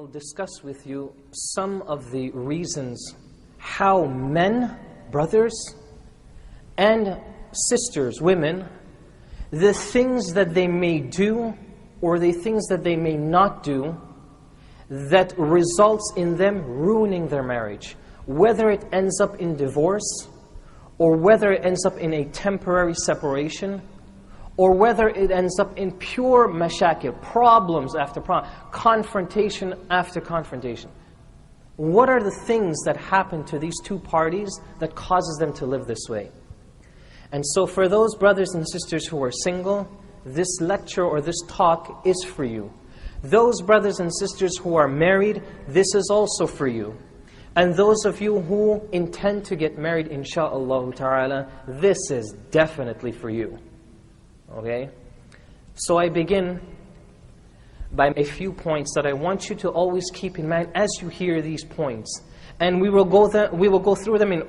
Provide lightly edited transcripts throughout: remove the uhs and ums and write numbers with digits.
will discuss with you some of the reasons how men, brothers, and sisters, women, the things that they may do or the things that they may not do that results in them ruining their marriage. Whether it ends up in divorce, or whether it ends up in a temporary separation, or whether it ends up in pure mashakil, problems after problem, confrontation after confrontation. What are the things that happen to these two parties that causes them to live this way? And so for those brothers and sisters who are single, this lecture or this talk is for you. Those brothers and sisters who are married, this is also for you. And those of you who intend to get married, insha'Allah ta'ala, this is definitely for you. Okay? So I begin by a few points that I want you to always keep in mind as you hear these points. And we will go through them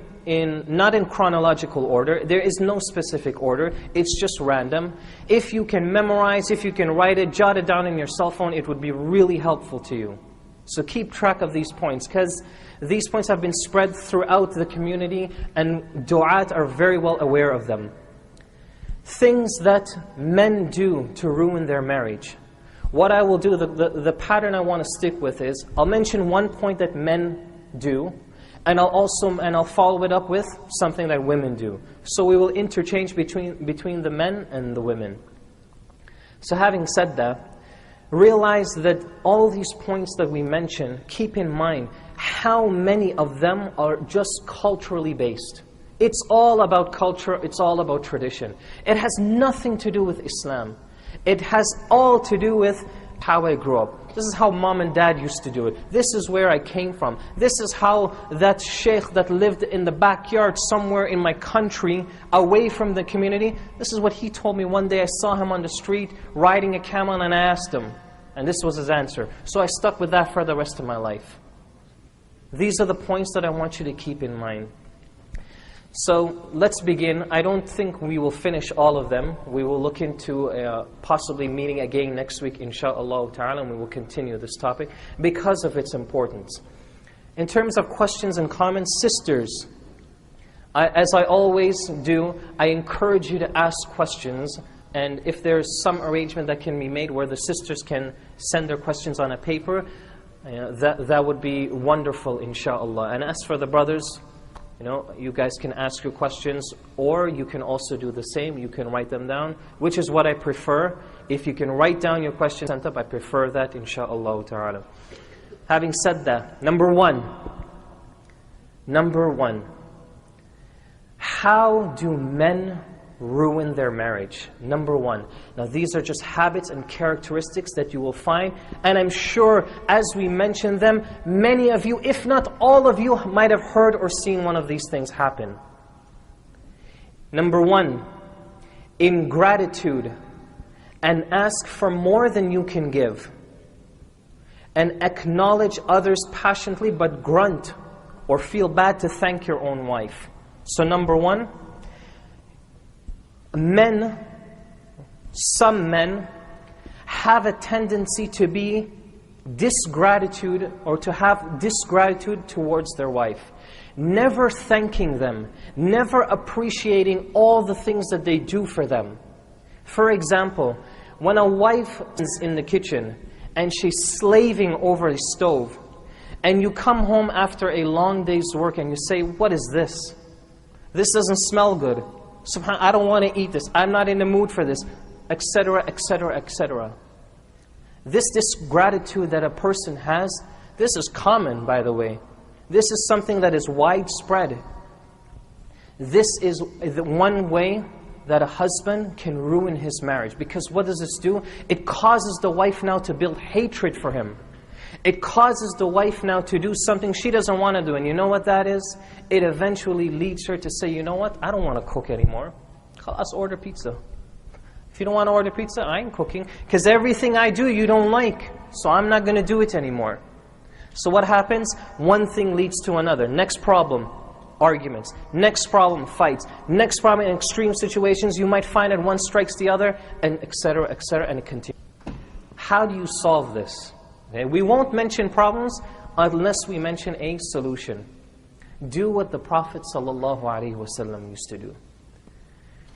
not in chronological order. There is no specific order. It's just random. If you can memorize, if you can write it, jot it down in your cell phone, it would be really helpful to you. So keep track of these points, because these points have been spread throughout the community and du'at are very well aware of them. Things that men do to ruin their marriage. What I will do, the pattern I want to stick with is, I'll mention one point that men do, and I'll follow it up with something that women do. So we will interchange between the men and the women. So having said that, realize that all these points that we mention, keep in mind how many of them are just culturally based. It's all about culture, it's all about tradition. It has nothing to do with Islam. It has all to do with how I grew up. This is how mom and dad used to do it. This is where I came from. This is how that sheikh that lived in the backyard somewhere in my country, away from the community, this is what he told me one day. I saw him on the street riding a camel and I asked him. And this was his answer. So I stuck with that for the rest of my life. These are the points that I want you to keep in mind. So let's begin. I don't think we will finish all of them. We will look into possibly meeting again next week, insha'Allah ta'ala, and we will continue this topic because of its importance. In terms of questions and comments, sisters, as I always do, I encourage you to ask questions. And if there's some arrangement that can be made where the sisters can send their questions on a paper, that would be wonderful, insha'Allah. And as for the brothers, you guys can ask your questions, or you can also do the same. You can write them down, which is what I prefer. If you can write down your questions sent up, I prefer that, insha'Allah ta'ala. Having said that, number one, how do men ruin their marriage? Number one. Now these are just habits and characteristics that you will find, and I'm sure as we mention them, many of you, if not all of you, might have heard or seen one of these things happen. Number one, ingratitude, and ask for more than you can give, and acknowledge others passionately but grunt or feel bad to thank your own wife. So number one, some men have a tendency to be disgratitude or to have disgratitude towards their wife. Never thanking them, never appreciating all the things that they do for them. For example, when a wife is in the kitchen and she's slaving over a stove, and you come home after a long day's work and you say, "What is this? This doesn't smell good. Subhanallah, I don't want to eat this. I'm not in the mood for this," etc., etc., etc. This disgratitude that a person has, this is common, by the way. This is something that is widespread. This is the one way that a husband can ruin his marriage. Because what does this do? It causes the wife now to build hatred for him. It causes the wife now to do something she doesn't want to do. And you know what that is? It eventually leads her to say, "You know what? I don't want to cook anymore. Let's order pizza. If you don't want to order pizza, I ain't cooking. Because everything I do you don't like. So I'm not going to do it anymore." So what happens? One thing leads to another. Next problem, arguments. Next problem, fights. Next problem, in extreme situations, you might find that one strikes the other, and etc., etc., and it continues. How do you solve this? Okay? We won't mention problems unless we mention a solution. Do what the Prophet ﷺ used to do.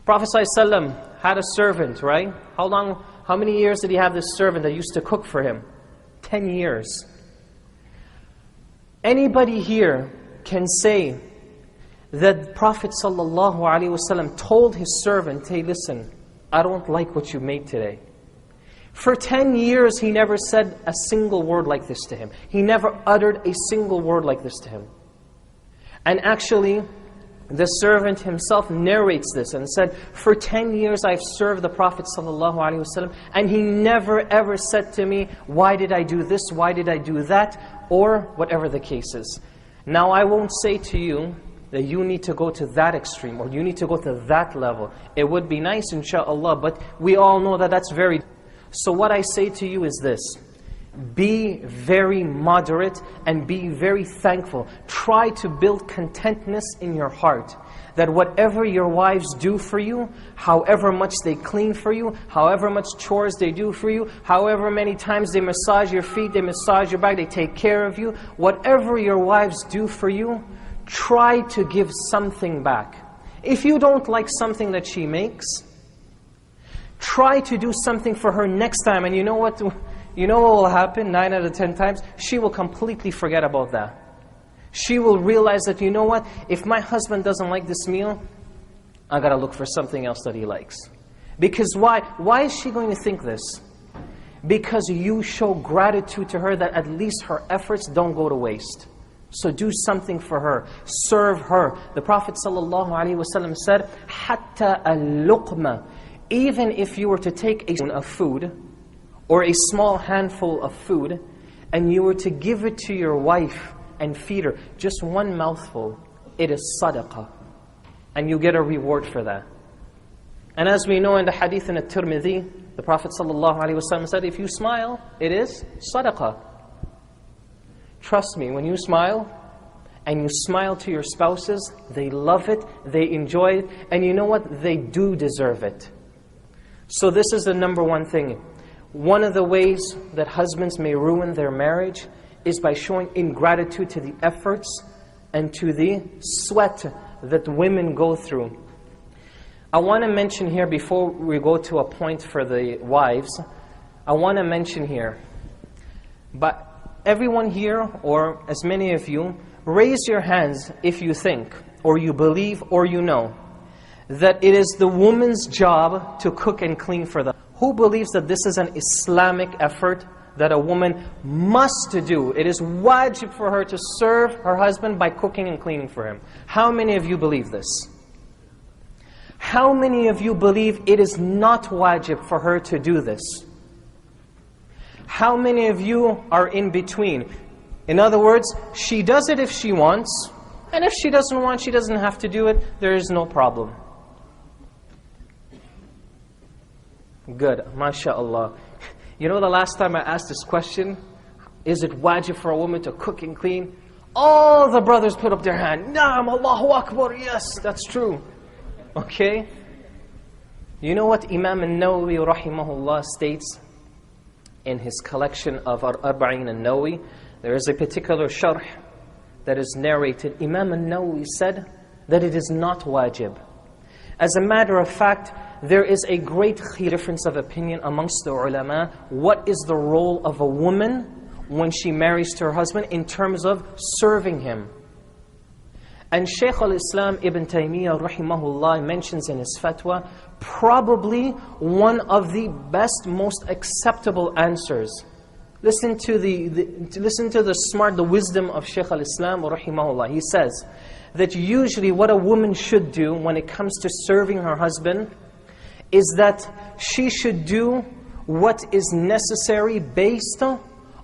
Prophet ﷺ had a servant, right? How many years did he have this servant that used to cook for him? 10 years. Anybody here can say that Prophet ﷺ told his servant, hey, listen, I don't like what you made today. For 10 years, he never said a single word like this to him. He never uttered a single word like this to him. And actually, the servant himself narrates this and said, for 10 years I've served the Prophet ﷺ, and he never ever said to me, why did I do this, why did I do that, or whatever the case is. Now I won't say to you that you need to go to that extreme, or you need to go to that level. It would be nice, inshaAllah, but we all know that that's very... So what I say to you is this: be very moderate and be very thankful. Try to build contentness in your heart, that whatever your wives do for you, however much they clean for you, however much chores they do for you, however many times they massage your feet, they massage your back, they take care of you, whatever your wives do for you, try to give something back. If you don't like something that she makes, try to do something for her next time. And you know what? You know what will happen 9 out of 10 times? She will completely forget about that. She will realize that, you know what? If my husband doesn't like this meal, I gotta look for something else that he likes. Because why? Why is she going to think this? Because you show gratitude to her that at least her efforts don't go to waste. So do something for her. Serve her. The Prophet ﷺ said, حَتَّى الْلُقْمَةِ, even if you were to take a spoon of food, or a small handful of food, and you were to give it to your wife and feed her, just one mouthful, it is sadaqah. And you get a reward for that. And as we know in the hadith in At-Tirmidhi, the Prophet ﷺ said, if you smile, it is sadaqah. Trust me, when you smile, and you smile to your spouses, they love it, they enjoy it, and you know what? They do deserve it. So this is the number one thing. One of the ways that husbands may ruin their marriage is by showing ingratitude to the efforts and to the sweat that women go through. I want to mention here, before we go to a point for the wives, I want to mention here, but everyone here, or as many of you, raise your hands if you think, or you believe, or you know, that it is the woman's job to cook and clean for them. Who believes that this is an Islamic effort that a woman must do? It is wajib for her to serve her husband by cooking and cleaning for him. How many of you believe this? How many of you believe it is not wajib for her to do this? How many of you are in between? In other words, she does it if she wants, and if she doesn't want, she doesn't have to do it, there is no problem. Good, mashallah. You know, the last time I asked this question, is it wajib for a woman to cook and clean? All the brothers put up their hand. Naam, Allahu Akbar, yes, that's true. Okay? You know what Imam al-Nawawi rahimahullah states in his collection of Arba'in al-Nawawi? There is a particular sharh that is narrated. Imam al-Nawawi said that it is not wajib. As a matter of fact, there is a great difference of opinion amongst the ulama. What is the role of a woman when she marries to her husband in terms of serving him? And Shaykh al-Islam Ibn Taymiyyah rahimahullah mentions in his fatwa probably one of the best, most acceptable answers. Listen to the wisdom of Shaykh al-Islam rahimahullah. He says that usually what a woman should do when it comes to serving her husband is that she should do what is necessary based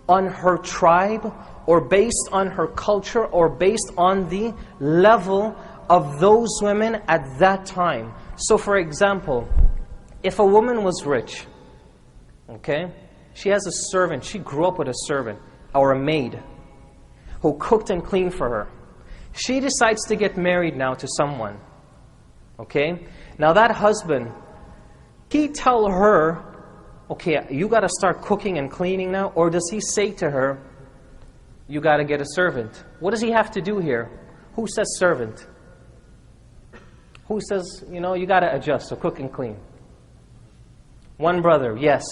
on her tribe, or based on her culture, or based on the level of those women at that time. So for example, if a woman was rich, okay, she has a servant, she grew up with a servant, or a maid, who cooked and cleaned for her. She decides to get married now to someone, okay? Now that husband, he tell her, okay, you got to start cooking and cleaning now? Or does he say to her, you got to get a servant? What does he have to do here? Who says servant? Who says, you know, you got to adjust, so cook and clean? One brother, yes.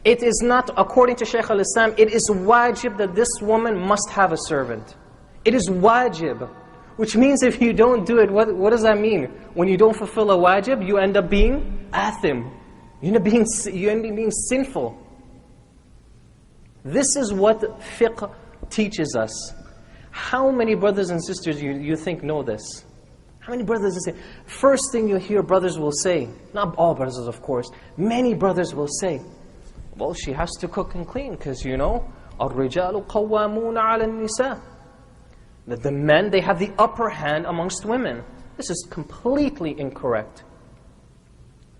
It is not, according to Shaykh al-Islam, it is wajib that this woman must have a servant. It is wajib. Which means if you don't do it, what does that mean? When you don't fulfill a wajib, you end up being athim. You end up being sinful. This is what fiqh teaches us. How many brothers and sisters you think know this? How many brothers say? First thing you hear brothers will say, not all brothers of course, many brothers will say, well, she has to cook and clean because, you know, الرِّجَالُ قَوَّامُونَ عَلَى النِّسَاءِ, that the men, they have the upper hand amongst women. This is completely incorrect.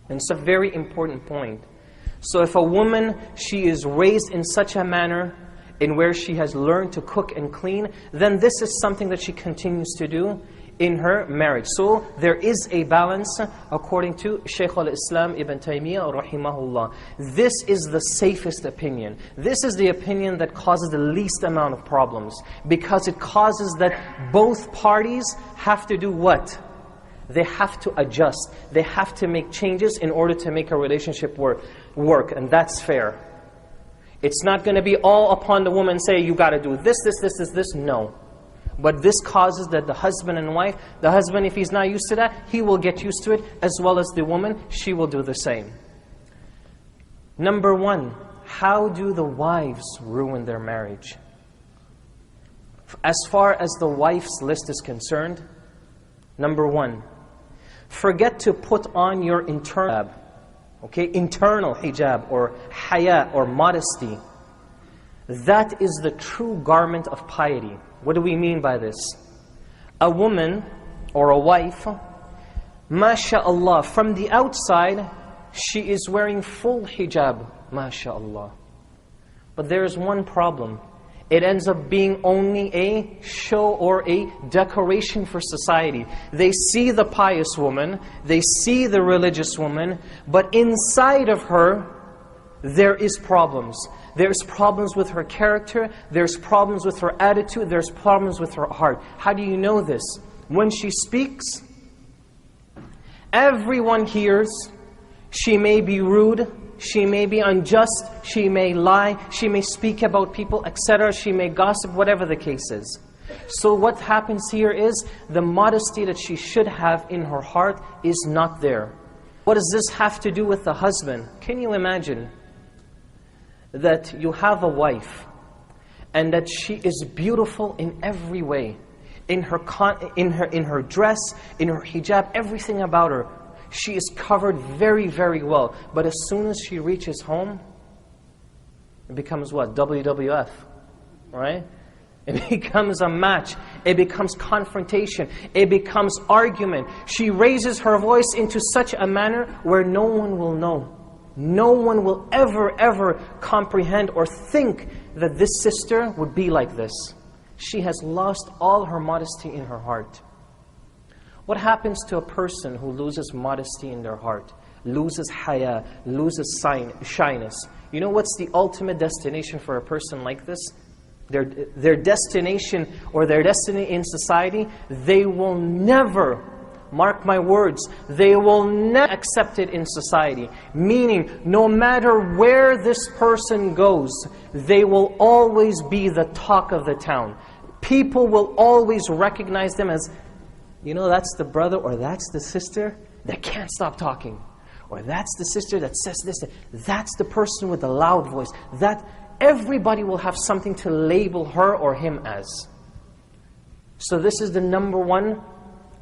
And it's a very important point. So if a woman, she is raised in such a manner in where she has learned to cook and clean, then this is something that she continues to do in her marriage. So there is a balance according to Shaykh al-Islam Ibn Taymiyyah rahimahullah. This is the safest opinion. This is the opinion that causes the least amount of problems, because it causes that both parties have to do what? They have to adjust. They have to make changes in order to make a relationship work, and that's fair. It's not going to be all upon the woman say, you got to do this, this. No. But this causes that the husband and wife, the husband, if he's not used to that, he will get used to it, as well as the woman, she will do the same. Number one, how do the wives ruin their marriage? As far as the wife's list is concerned, number one, forget to put on your internal hijab, okay, internal hijab or haya or modesty. That is the true garment of piety. What do we mean by this? A woman or a wife, mashallah, from the outside, she is wearing full hijab, mashallah. But there is one problem. It ends up being only a show or a decoration for society. They see the pious woman, they see the religious woman, but inside of her, there is problems. There's problems with her character, there's problems with her attitude, there's problems with her heart. How do you know this? When she speaks, everyone hears. She may be rude, she may be unjust, she may lie, she may speak about people, etc. She may gossip, whatever the case is. So what happens here is the modesty that she should have in her heart is not there. What does this have to do with the husband? Can you imagine that you have a wife and that she is beautiful in every way, in her dress, in her hijab, everything about her, she is covered very, very well. But as soon as she reaches home, it becomes what? WWF, right? It becomes a match. It becomes confrontation. It becomes argument. She raises her voice into such a manner where no one will know. No one will ever comprehend or think that this sister would be like this. She has lost all her modesty in her heart. What happens to a person who loses modesty in their heart, loses haya, loses shyness? You know what's the ultimate destination for a person like this? Their destination or their destiny in society, they will never, mark my words, they will never accept it in society. Meaning, no matter where this person goes, they will always be the talk of the town. People will always recognize them as, you know, that's the brother or that's the sister that can't stop talking. Or that's the sister that says this. That's the person with the loud voice. That everybody will have something to label her or him as. So this is the number one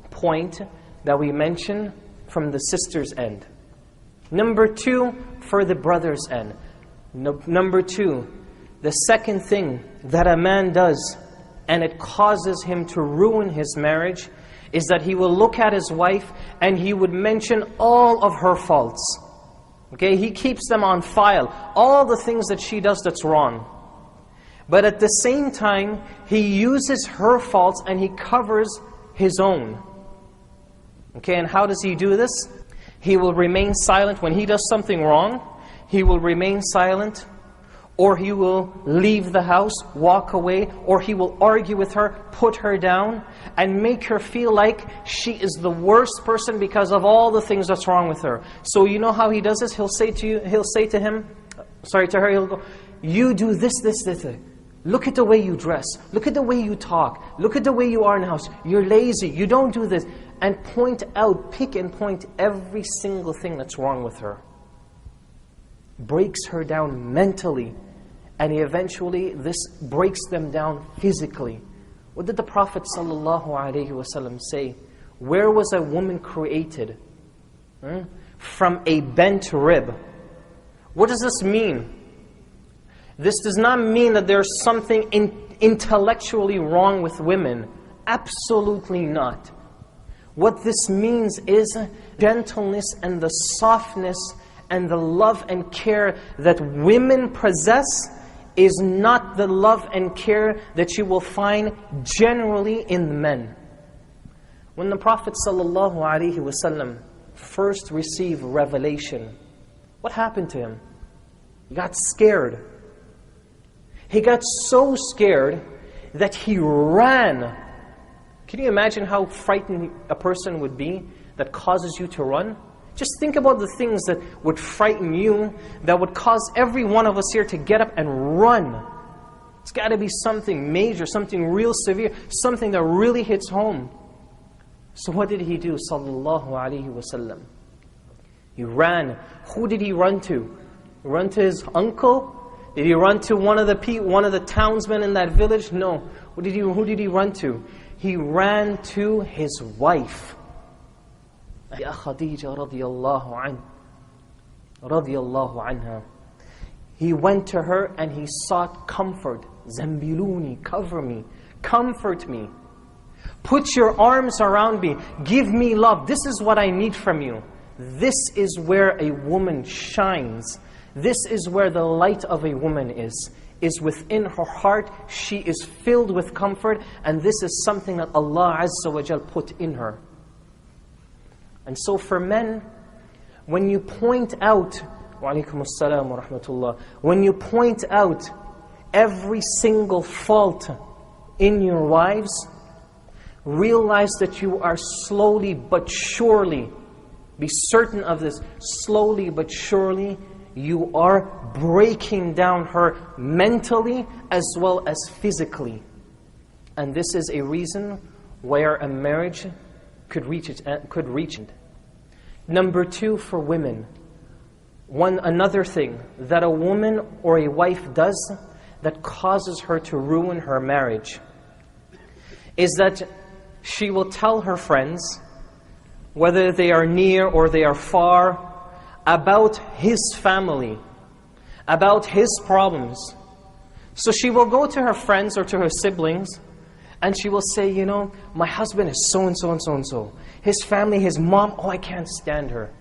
point that we mention from the sister's end. Number two, for the brother's end. Number two, the second thing that a man does, and it causes him to ruin his marriage, is that he will look at his wife and he would mention all of her faults. Okay, he keeps them on file, all the things that she does that's wrong. But at the same time, he uses her faults and he covers his own. Okay, and how does he do this? He will remain silent when he does something wrong. he will remain silent, or he will leave the house, walk away, or he will argue with her, put her down, and make her feel like she is the worst person because of all the things that's wrong with her. So you know how he does this? He'll say to her, he'll go, you do this. Look at the way you dress. Look at the way you talk. Look at the way you are in the house. You're lazy. You don't do this. And pick and point every single thing that's wrong with her. Breaks her down mentally. And eventually this breaks them down physically. What did the Prophet ﷺ say? Where was a woman created? From a bent rib. What does this mean? This does not mean that there's something intellectually wrong with women. Absolutely not. What this means is gentleness and the softness and the love and care that women possess is not the love and care that you will find generally in men. When the Prophet ﷺ first received revelation, what happened to him? He got scared. He got so scared that he ran. Can you imagine how frightened a person would be that causes you to run? Just think about the things that would frighten you, that would cause every one of us here to get up and run. It's got to be something major, something real severe, something that really hits home. So what did he do, sallallahu alaihi wasallam? He ran. Who did he run to? Run to his uncle? Did he run to one of the townsmen in that village? No. Who did he run to? He ran to his wife. Ya Khadija radiyallahu anha. He went to her and he sought comfort. Zambiluni, cover me, comfort me. Put your arms around me, give me love. This is what I need from you. This is where a woman shines. This is where the light of a woman is within her heart. She is filled with comfort, and this is something that Allah Azza wa Jal put in her. And so for men, when you point out, wa alaikum assalam wa rahmatullah, when you point out every single fault in your wives, realize that you are slowly but surely, be certain of this, slowly but surely, you are breaking down her mentally as well as physically. And this is a reason where a marriage could reach it. Number two, for women, another thing that a woman or a wife does that causes her to ruin her marriage is that she will tell her friends, whether they are near or they are far, about his family, about his problems. So she will go to her friends or to her siblings and she will say, you know, my husband is so-and-so and so-and-so. His family, his mom, oh, I can't stand her.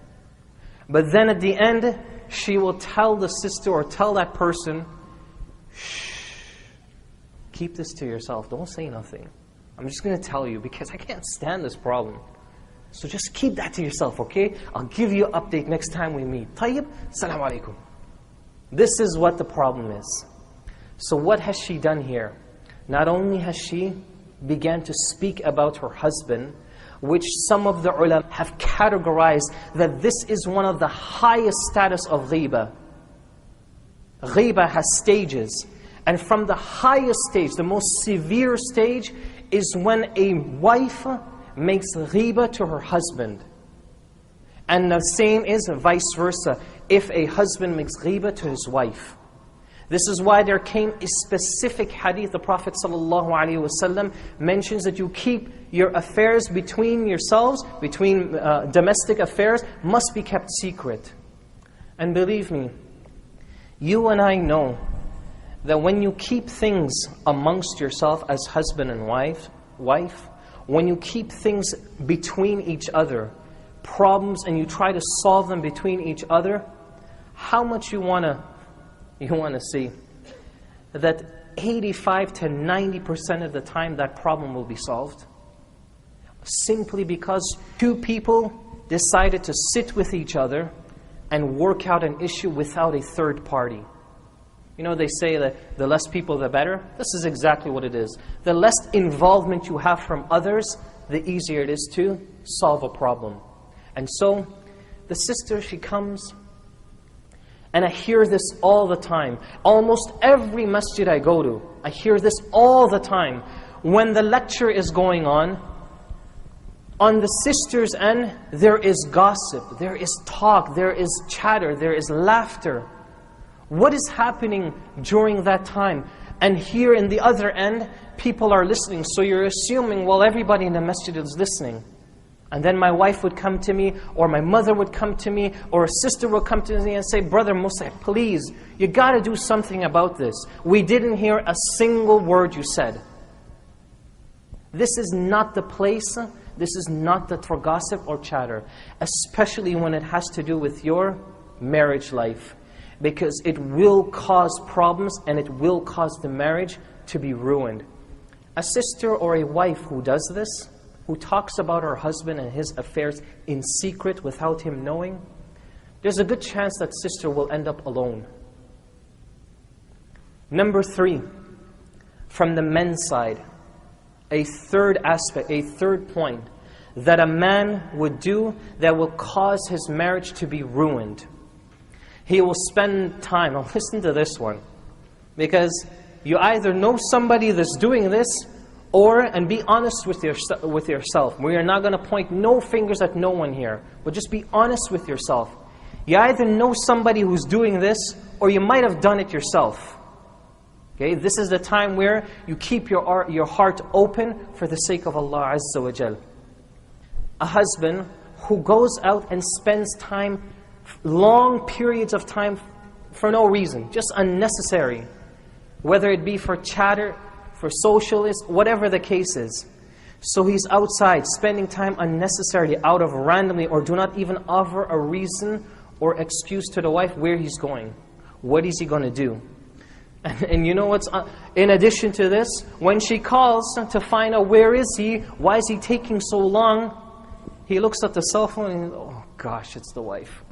But then at the end, she will tell the sister or tell that person, shh, keep this to yourself, don't say nothing. I'm just going to tell you because I can't stand this problem. So just keep that to yourself, okay? I'll give you an update next time we meet. Tayyib, salam alaikum. This is what the problem is. So what has she done here? Not only has she began to speak about her husband, which some of the ulama have categorized that this is one of the highest status of ghibah. Ghibah has stages. And from the highest stage, the most severe stage, is when a wife makes ghibah to her husband. And the same is vice versa, if a husband makes ghibah to his wife. This is why there came a specific hadith. The Prophet ﷺ mentions that you keep your affairs between yourselves, between domestic affairs, must be kept secret. And believe me, you and I know that when you keep things amongst yourself as husband and wife, when you keep things between each other, problems, and you try to solve them between each other, how much you want to see that 85 to 90% of the time that problem will be solved? Simply because two people decided to sit with each other, and work out an issue without a third party. You know, they say that the less people, the better. This is exactly what it is. The less involvement you have from others, the easier it is to solve a problem. And so, the sister, she comes, and I hear this all the time. Almost every masjid I go to, I hear this all the time. When the lecture is going on the sisters' end, there is gossip, there is talk, there is chatter, there is laughter. What is happening during that time? And here in the other end, people are listening. So you're assuming, well, everybody in the masjid is listening. And then my wife would come to me, or my mother would come to me, or a sister would come to me and say, Brother Musa, please, you got to do something about this. We didn't hear a single word you said. This is not the place, this is not the for gossip or chatter, especially when it has to do with your marriage life. Because it will cause problems and it will cause the marriage to be ruined. A sister or a wife who does this, who talks about her husband and his affairs in secret without him knowing, there's a good chance that sister will end up alone. Number 3, from the men's side, a third aspect, a third point that a man would do that will cause his marriage to be ruined. He will spend time, now listen to this one, because you either know somebody that's doing this, and be honest with yourself. We are not going to point no fingers at no one here, but just be honest with yourself. You either know somebody who's doing this, or you might have done it yourself. Okay, this is the time where you keep your heart open for the sake of Allah Azza wa Jal. A husband who goes out and spends time, long periods of time, for no reason, just unnecessary, whether it be for chatter, for socialists, whatever the case is. So he's outside spending time unnecessarily, out of randomly, or do not even offer a reason or excuse to the wife where he's going. What is he going to do? And you know what's, in addition to this, when she calls to find out where is he, why is he taking so long, he looks at the cell phone and, oh gosh, it's the wife.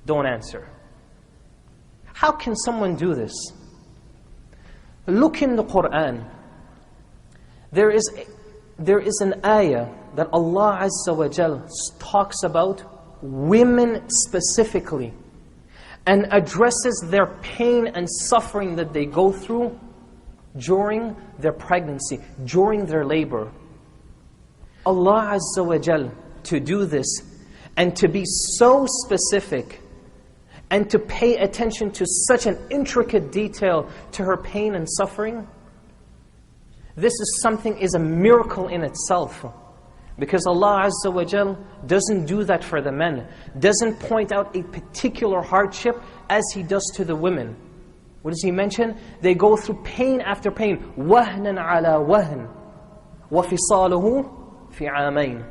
Don't answer. How can someone do this? Look in the Quran. There is an ayah that Allah Azza wa Jal talks about women specifically and addresses their pain and suffering that they go through during their pregnancy, during their labor. Allah Azza wa Jal, to do this and to be so specific and to pay attention to such an intricate detail to her pain and suffering, this is a miracle in itself. Because Allah Azza wa Jal doesn't do that for the men, doesn't point out a particular hardship as He does to the women. What does He mention? They go through pain after pain. وَهْنًا عَلَى وَهْنٍ وَفِصَالُهُ فِي عَامَيْنِ.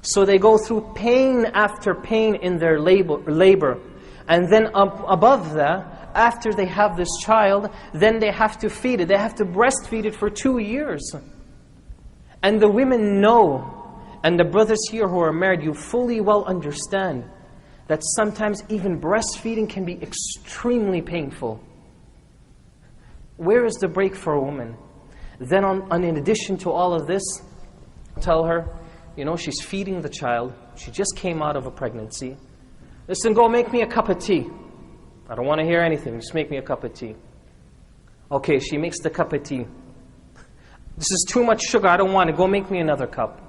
So they go through pain after pain in their labor. And then above that, after they have this child, then they have to feed it. They have to breastfeed it for 2 years. And the women know, and the brothers here who are married, you fully well understand that sometimes even breastfeeding can be extremely painful. Where is the break for a woman? Then in addition to all of this, tell her, you know, she's feeding the child, she just came out of a pregnancy. Listen, go make me a cup of tea. I don't want to hear anything, just make me a cup of tea. Okay, she makes the cup of tea. This is too much sugar, I don't want it, go make me another cup.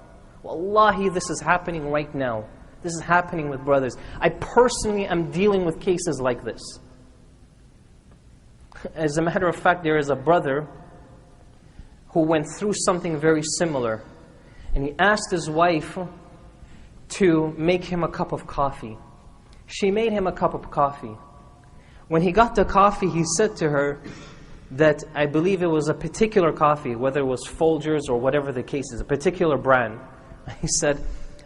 Wallahi, this is happening right now. This is happening with brothers. I personally am dealing with cases like this. As a matter of fact, there is a brother who went through something very similar. And he asked his wife to make him a cup of coffee. She made him a cup of coffee. When he got the coffee, he said to her that, I believe it was a particular coffee, whether it was Folgers or whatever the case is, a particular brand. He said,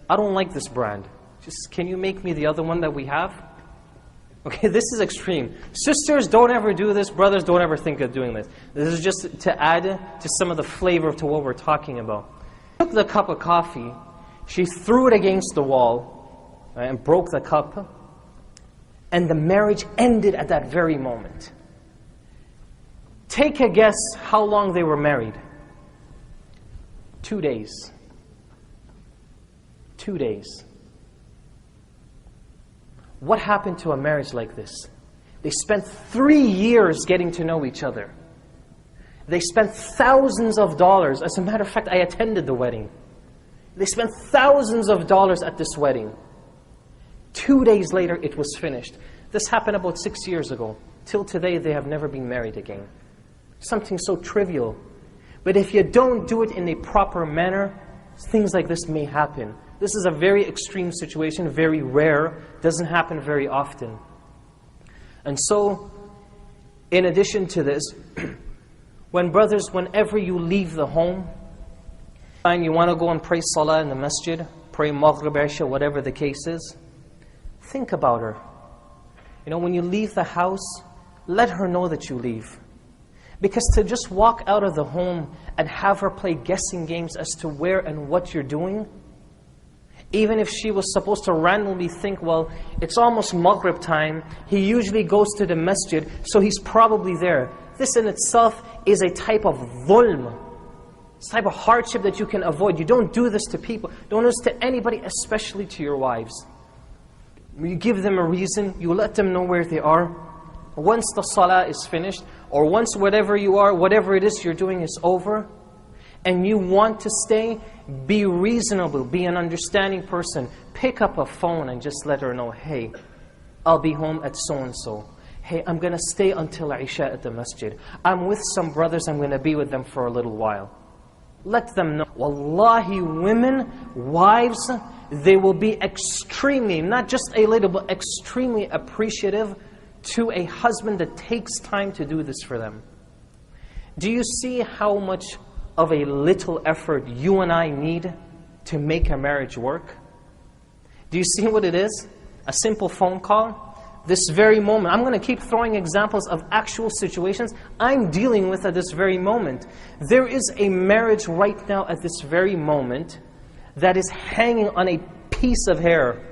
I don't like this brand. Just, can you make me the other one that we have? Okay, this is extreme. Sisters, don't ever do this. Brothers, don't ever think of doing this. This is just to add to some of the flavor to what we're talking about. She took the cup of coffee, she threw it against the wall and broke the cup. and the marriage ended at that very moment. Take a guess how long they were married. 2 days. 2 days. What happened to a marriage like this? They spent 3 years getting to know each other. They spent thousands of dollars. As a matter of fact, I attended the wedding. They spent thousands of dollars at this wedding. 2 days later, it was finished. This happened about 6 years ago. Till today, they have never been married again. Something so trivial. But if you don't do it in a proper manner, things like this may happen. This is a very extreme situation, very rare, doesn't happen very often. And so, in addition to this, whenever you leave the home, and you want to go and pray salah in the masjid, pray maghrib, isha, whatever the case is, think about her. You know, when you leave the house, let her know that you leave. Because to just walk out of the home and have her play guessing games as to where and what you're doing, even if she was supposed to randomly think, well, it's almost Maghrib time, he usually goes to the masjid, so he's probably there. This in itself is a type of dhulm. It's a type of hardship that you can avoid. You don't do this to people. Don't do this to anybody, especially to your wives. You give them a reason, you let them know where they are. Once the salah is finished, or once whatever it is you're doing is over, and you want to stay, be reasonable, be an understanding person. Pick up a phone and just let her know, hey, I'll be home at so-and-so. Hey, I'm going to stay until Isha at the masjid. I'm with some brothers, I'm going to be with them for a little while. Let them know. Wallahi, women, wives, they will be extremely, not just a little, but extremely appreciative to a husband that takes time to do this for them. Do you see how much of a little effort you and I need to make a marriage work? Do you see what it is? A simple phone call? This very moment. I'm going to keep throwing examples of actual situations I'm dealing with at this very moment. There is a marriage right now at this very moment that is hanging on a piece of hair.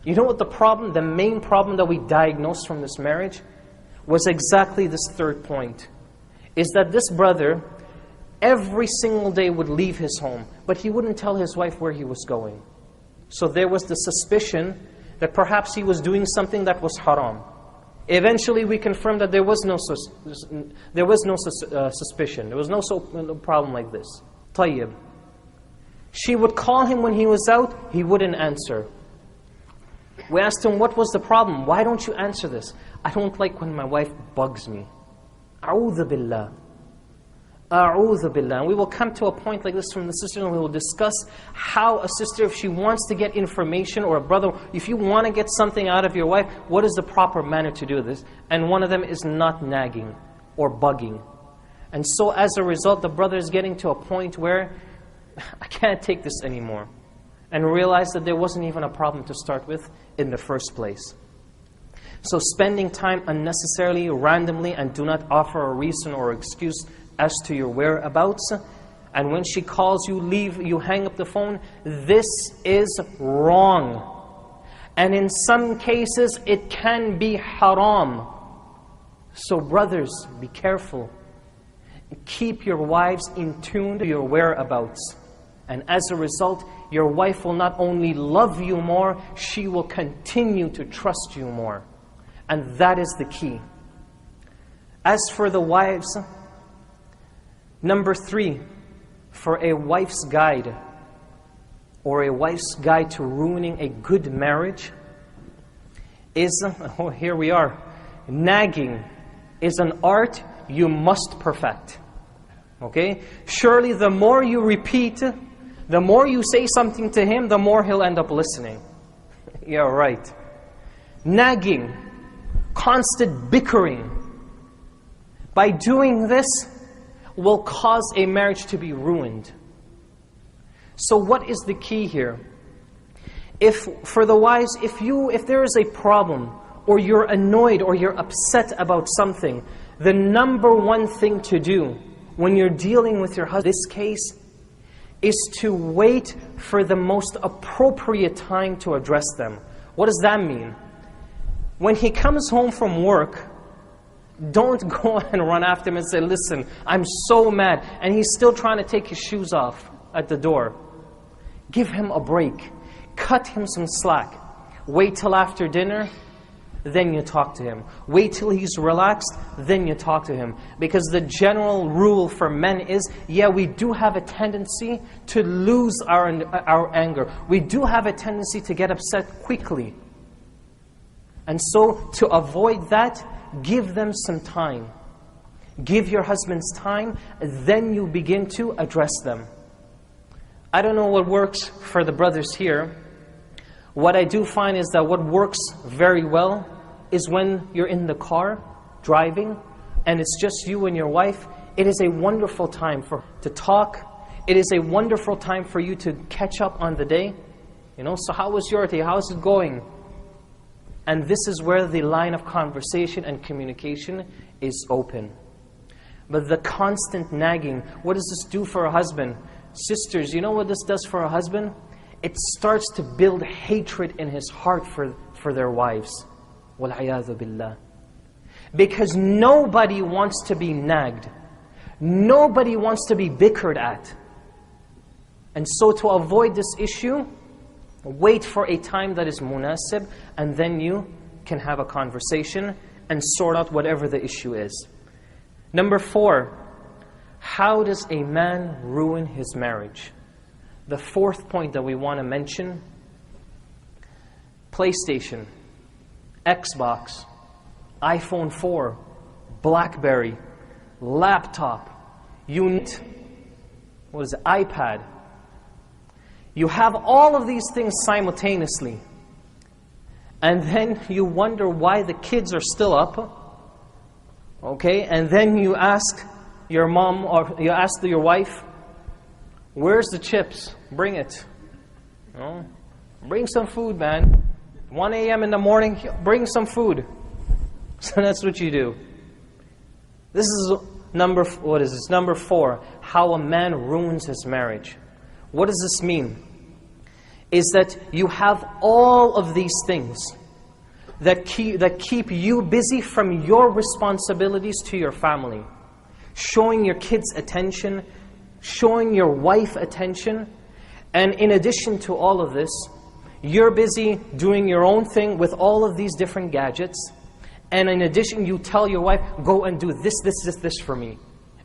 You know what the problem, the main problem that we diagnosed from this marriage was exactly this third point. Is that this brother every single day would leave his home, but he wouldn't tell his wife where he was going. So there was the suspicion that perhaps he was doing something that was haram. Eventually we confirmed that there was no suspicion. There was no problem like this. Tayyib. She would call him when he was out, he wouldn't answer. We asked him, what was the problem? Why don't you answer this? I don't like when my wife bugs me. A'udhu billah. A'udhu billah. And we will come to a point like this from the sister, and we will discuss how a sister, if she wants to get information, or a brother, if you want to get something out of your wife, what is the proper manner to do this? And one of them is not nagging or bugging. And so as a result, the brother is getting to a point where, I can't take this anymore. And realize that there wasn't even a problem to start with in the first place. So spending time unnecessarily, randomly, and do not offer a reason or excuse as to your whereabouts. And when she calls you, leave, you hang up the phone. This is wrong. And in some cases, it can be haram. So brothers, be careful. Keep your wives in tune to your whereabouts. And as a result, your wife will not only love you more, she will continue to trust you more. And that is the key. As for the wives, number 3, for a wife's guide, or a wife's guide to ruining a good marriage, is, oh, here we are, nagging is an art you must perfect. Okay? Surely the more you repeat, the more you say something to him, the more he'll end up listening. Yeah, right. Nagging, constant bickering. By doing this, will cause a marriage to be ruined. So what is the key here? For the wives, if there is a problem, or you're annoyed, or you're upset about something, the number one thing to do when you're dealing with your husband, in this case, is to wait for the most appropriate time to address them. What does that mean? When he comes home from work, don't go and run after him and say, listen, I'm so mad. And he's still trying to take his shoes off at the door. Give him a break. Cut him some slack. Wait till after dinner, then you talk to him. Wait till he's relaxed, then you talk to him. Because the general rule for men is, yeah, we do have a tendency to lose our anger. We do have a tendency to get upset quickly. And so, to avoid that, give them some time. Give your husbands time, then you begin to address them. I don't know what works for the brothers here. What I do find is that what works very well is when you're in the car, driving, and it's just you and your wife. It is a wonderful time to talk. It is a wonderful time for you to catch up on the day. So how was your day? How's it going? And this is where the line of conversation and communication is open. But the constant nagging, what does this do for a husband? Sisters, you know what this does for a husband? It starts to build hatred in his heart for their wives. وَالْعِيَاذُ بِاللَّهِ. Because nobody wants to be nagged. Nobody wants to be bickered at. And so to avoid this issue, wait for a time that is munasib, and then you can have a conversation and sort out whatever the issue is. Number 4, how does a man ruin his marriage? The 4th point that we want to mention, PlayStation, Xbox, iPhone 4, BlackBerry, laptop, iPad. You have all of these things simultaneously. And then you wonder why the kids are still up. Okay? And then you ask your mom, or you ask your wife, where's the chips? Bring it. Bring some food, man. 1 a.m. in the morning, bring some food. So that's what you do. This is number 4, how a man ruins his marriage. What does this mean? Is that you have all of these things that keep you busy from your responsibilities to your family. Showing your kids attention, showing your wife attention, and in addition to all of this, you're busy doing your own thing with all of these different gadgets, and in addition you tell your wife, go and do this for me.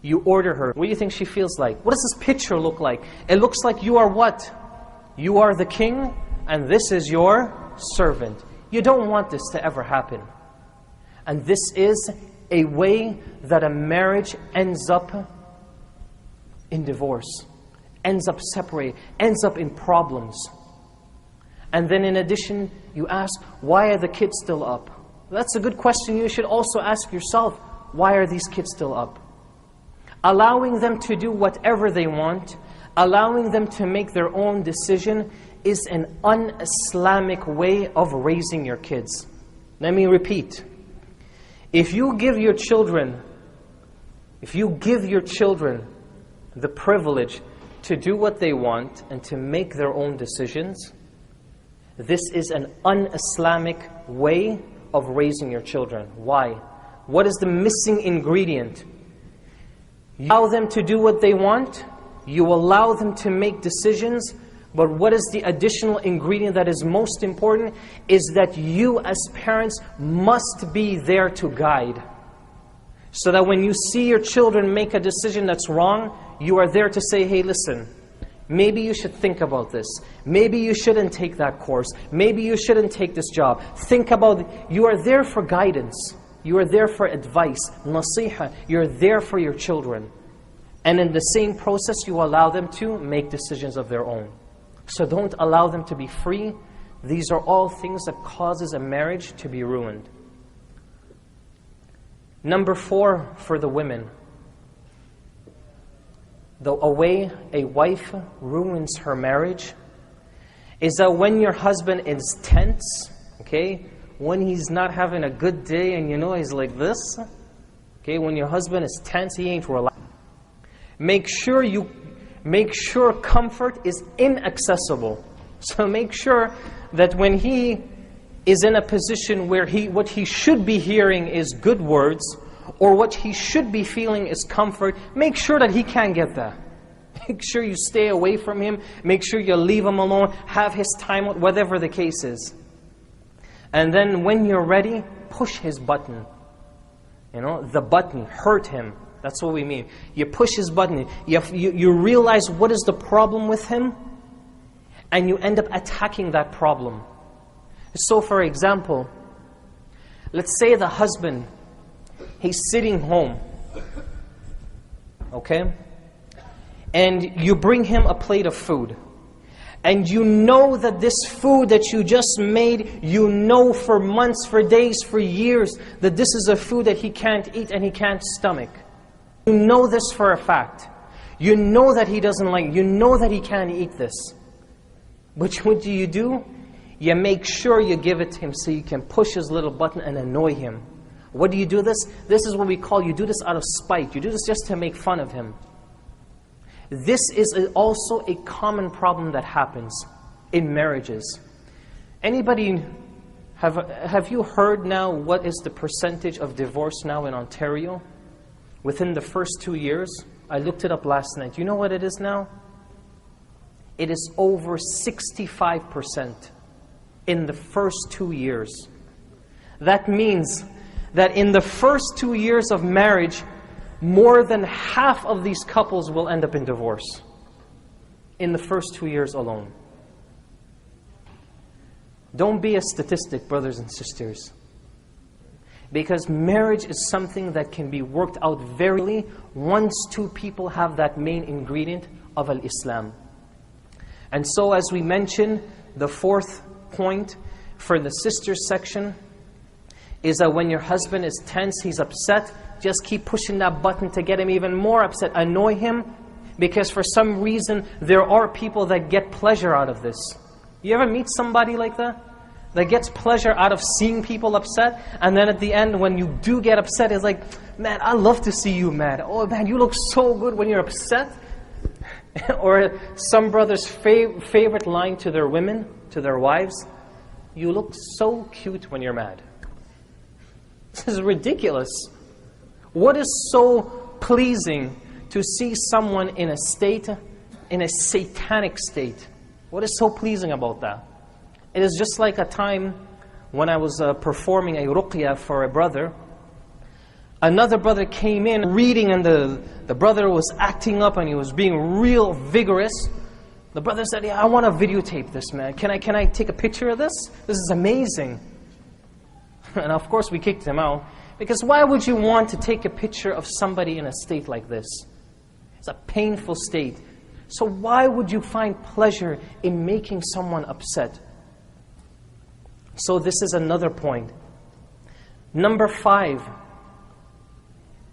You order her. What do you think she feels like? What does this picture look like? It looks like you are what? You are the king, and this is your servant. You don't want this to ever happen. And this is a way that a marriage ends up in divorce, ends up separated, ends up in problems. And then in addition, you ask, why are the kids still up? That's a good question. You should also ask yourself, why are these kids still up? Allowing them to do whatever they want, allowing them to make their own decision is an un-Islamic way of raising your kids. Let me repeat. If you give your children the privilege to do what they want and to make their own decisions, this is an un-Islamic way of raising your children. Why? What is the missing ingredient? You allow them to do what they want, you allow them to make decisions, but what is the additional ingredient that is most important is that you as parents must be there to guide. So that when you see your children make a decision that's wrong, you are there to say, hey, listen, maybe you should think about this. Maybe you shouldn't take that course. Maybe you shouldn't take this job. Think about, you are there for guidance. You are there for advice, nasiha. You're there for your children. And in the same process, you allow them to make decisions of their own. So don't allow them to be free. These are all things that causes a marriage to be ruined. Number 4 for the women. A way a wife ruins her marriage is that when your husband is tense, okay, when he's not having a good day and he's like this, okay, when your husband is tense, he ain't relaxed. Make sure comfort is inaccessible. So make sure that when he is in a position where what he should be hearing is good words, or what he should be feeling is comfort, make sure that he can't get that. Make sure you stay away from him. Make sure you leave him alone. Have his time, whatever the case is. And then when you're ready, push his button. You know, the button, hurt him. That's what we mean. You push his button. You realize what is the problem with him, and you end up attacking that problem. So for example, let's say the husband, he's sitting home, okay? And you bring him a plate of food. And you know that this food that you just made, you know for months, for days, for years, that this is a food that he can't eat and he can't stomach. You know this for a fact. You know that he doesn't like it. You know that he can't eat this. But what do? You make sure you give it to him so you can push his little button and annoy him. What do you do this? This is what we call, you do this out of spite. You do this just to make fun of him. This is also a common problem that happens in marriages. Anybody, have you heard now what is the percentage of divorce now in Ontario? Within the first 2 years? I looked it up last night. You know what it is now? It is over 65% in the first 2 years. That means that in the first 2 years of marriage, more than half of these couples will end up in divorce. In the first 2 years alone. Don't be a statistic, brothers and sisters. Because marriage is something that can be worked out very early once two people have that main ingredient of al-Islam. And so as we mentioned, the fourth point for the sisters section is that when your husband is tense, he's upset, just keep pushing that button to get him even more upset. Annoy him, because for some reason there are people that get pleasure out of this. You ever meet somebody like that? That gets pleasure out of seeing people upset, and then at the end when you do get upset, it's like, man, I love to see you mad. Oh man, you look so good when you're upset. Or some brother's favorite line to their women, to their wives, you look so cute when you're mad. This is ridiculous. What is so pleasing to see someone in a state, in a satanic state? What is so pleasing about that? It is just like a time when I was performing a ruqya for a brother. Another brother came in reading, and the brother was acting up and he was being real vigorous. The brother said, yeah, I want to videotape this, man. Can I take a picture of this? This is amazing. And of course we kicked him out. Because why would you want to take a picture of somebody in a state like this? It's a painful state. So why would you find pleasure in making someone upset? So this is another point. Number 5,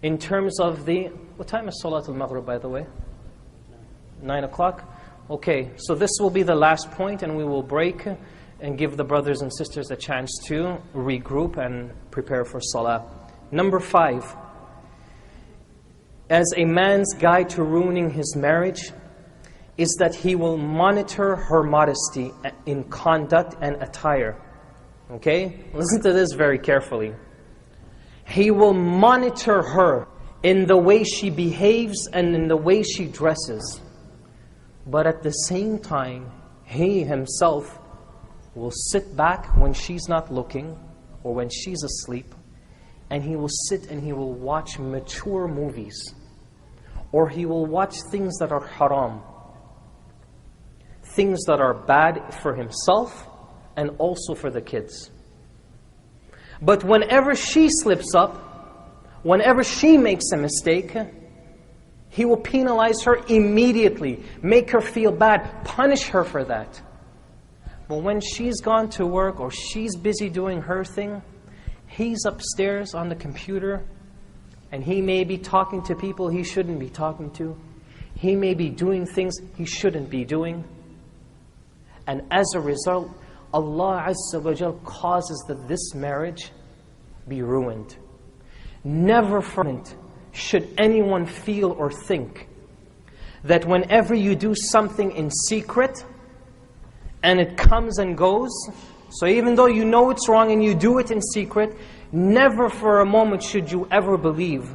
in terms of the... What time is Salat al-Maghrib, by the way? 9 o'clock? Okay, so this will be the last point, and we will break and give the brothers and sisters a chance to regroup and prepare for Salah. Number 5, as a man's guide to ruining his marriage, is that he will monitor her modesty in conduct and attire. Okay? Listen to this very carefully. He will monitor her in the way she behaves and in the way she dresses. But at the same time, he himself will sit back when she's not looking or when she's asleep, and he will sit and he will watch mature movies, or he will watch things that are haram, things that are bad for himself and also for the kids. But whenever she slips up, whenever she makes a mistake, he will penalize her immediately, make her feel bad, punish her for that. But when she's gone to work or she's busy doing her thing, he's upstairs on the computer, and he may be talking to people he shouldn't be talking to. He may be doing things he shouldn't be doing. And as a result, Allah Azza wa Jal causes that this marriage be ruined. Never for a moment should anyone feel or think that whenever you do something in secret and it comes and goes, So even though you know it's wrong and you do it in secret, never for a moment should you ever believe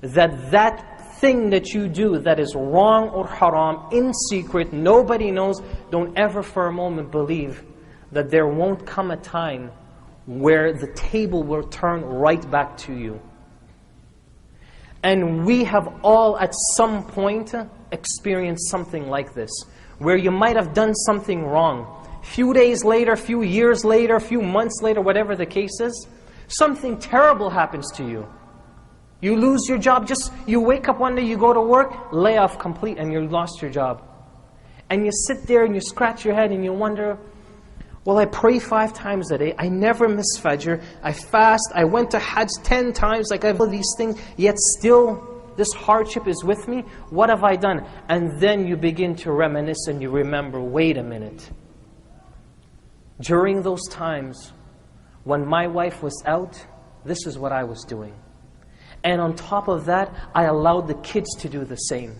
that that thing that you do that is wrong or haram in secret, nobody knows, don't ever for a moment believe that there won't come a time where the table will turn right back to you. And we have all at some point experienced something like this, where you might have done something wrong. Few days later, few years later, few months later, whatever the case is, something terrible happens to you. You lose your job, you wake up one day, you go to work, layoff complete, and you lost your job. And you sit there and you scratch your head and you wonder, well, I pray 5 times a day, I never miss Fajr, I fast, I went to Hajj 10 times, like I have all these things, yet still this hardship is with me. What have I done? And then you begin to reminisce and you remember, wait a minute. During those times, when my wife was out, this is what I was doing. And on top of that, I allowed the kids to do the same.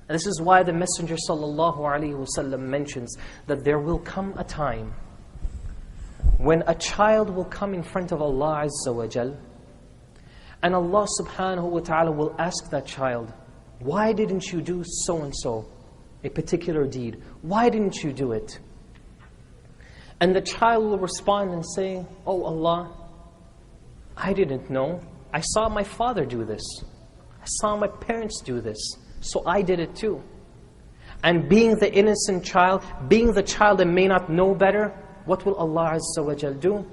And this is why the Messenger ﷺ mentions that there will come a time when a child will come in front of Allah Azza wa Jal, and Allah subhanahu wa ta'ala will ask that child, why didn't you do so and so, a particular deed? Why didn't you do it? And the child will respond and say, oh Allah, I didn't know. I saw my father do this. I saw my parents do this. So I did it too. And being the innocent child, being the child that may not know better, what will Allah Azza wa Jal do?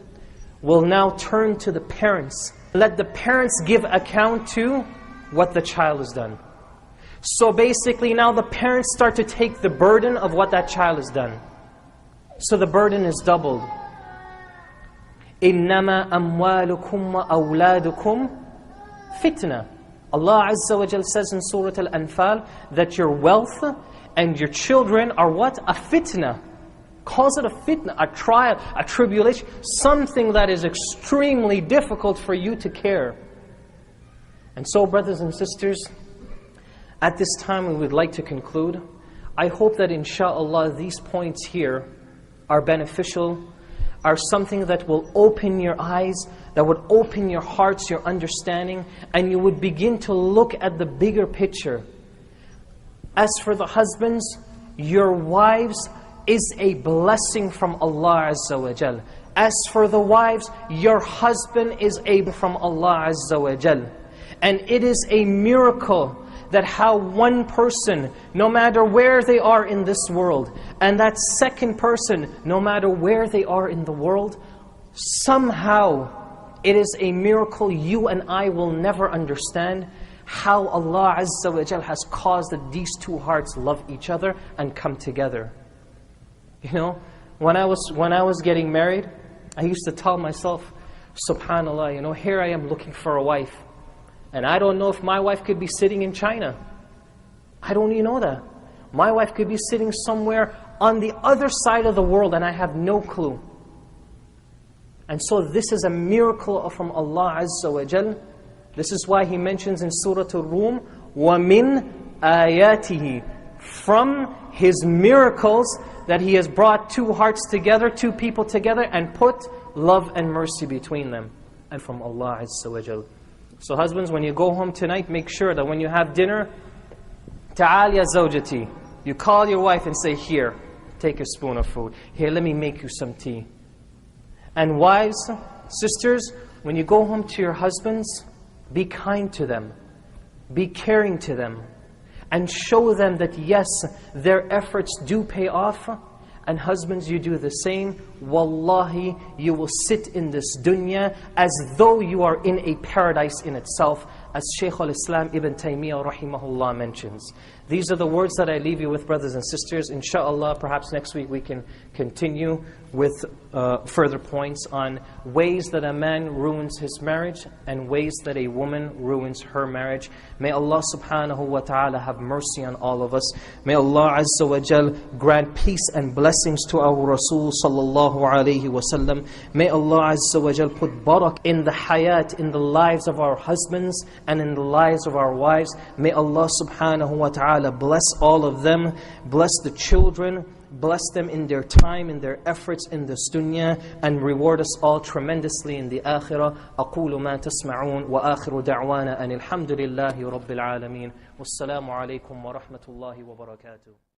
Will now turn to the parents. Let the parents give account to what the child has done. So basically now the parents start to take the burden of what that child has done. So the burden is doubled. إِنَّمَا أَمْوَالُكُمْ وَأَوْلَادُكُمْ fitna. Allah Azza wa Jal says in Surah Al-Anfal that your wealth and your children are what? A fitna. Calls it a fitna, a trial, a tribulation, something that is extremely difficult for you to care. And so, brothers and sisters, at this time we would like to conclude. I hope that insha'Allah these points here are beneficial, are something that will open your eyes, that would open your hearts, your understanding, and you would begin to look at the bigger picture. As for the husbands, your wives is a blessing from Allah Azza wa Jal. As for the wives, your husband is from Allah Azza wa Jal. And it is a miracle that how one person, no matter where they are in this world, and that second person, no matter where they are in the world, somehow it is a miracle you and I will never understand, how Allah Azza wa Jal has caused that these two hearts love each other and come together. You know, when I was getting married, I used to tell myself, subhanallah, you know, here I am looking for a wife. And I don't know if my wife could be sitting in China. I don't even know that. My wife could be sitting somewhere on the other side of the world and I have no clue. And so this is a miracle from Allah Azza wa Jal. This is why He mentions in Surah Ar-Rum, وَمِنْ آيَاتِهِ, from His miracles that He has brought two hearts together, two people together, and put love and mercy between them. And from Allah Azza wa Jal. So husbands, when you go home tonight, make sure that when you have dinner, ta'al ya zawjati, you call your wife and say, here, take a spoon of food. Here, let me make you some tea. And wives, sisters, when you go home to your husbands, be kind to them. Be caring to them. And show them that yes, their efforts do pay off. And husbands, you do the same. Wallahi, you will sit in this dunya as though you are in a paradise in itself, as Shaykh al-Islam Ibn Taymiyyah rahimahullah mentions. These are the words that I leave you with, brothers and sisters. Insha'Allah, perhaps next week we can continue with further points on ways that a man ruins his marriage and ways that a woman ruins her marriage. May Allah subhanahu wa ta'ala have mercy on all of us. May Allah Azza wa Jal grant peace and blessings to our Rasul sallallahu alayhi wa sallam. May Allah Azza wa Jal put barak in the hayat, in the lives of our husbands and in the lives of our wives. May Allah subhanahu wa ta'ala bless all of them, bless the children, bless them in their time, in their efforts in this dunya, and reward us all tremendously in the akhirah. أقول ما تسمعون وآخر دعوانا أن الحمد لله رب العالمين والسلام عليكم ورحمة الله وبركاته.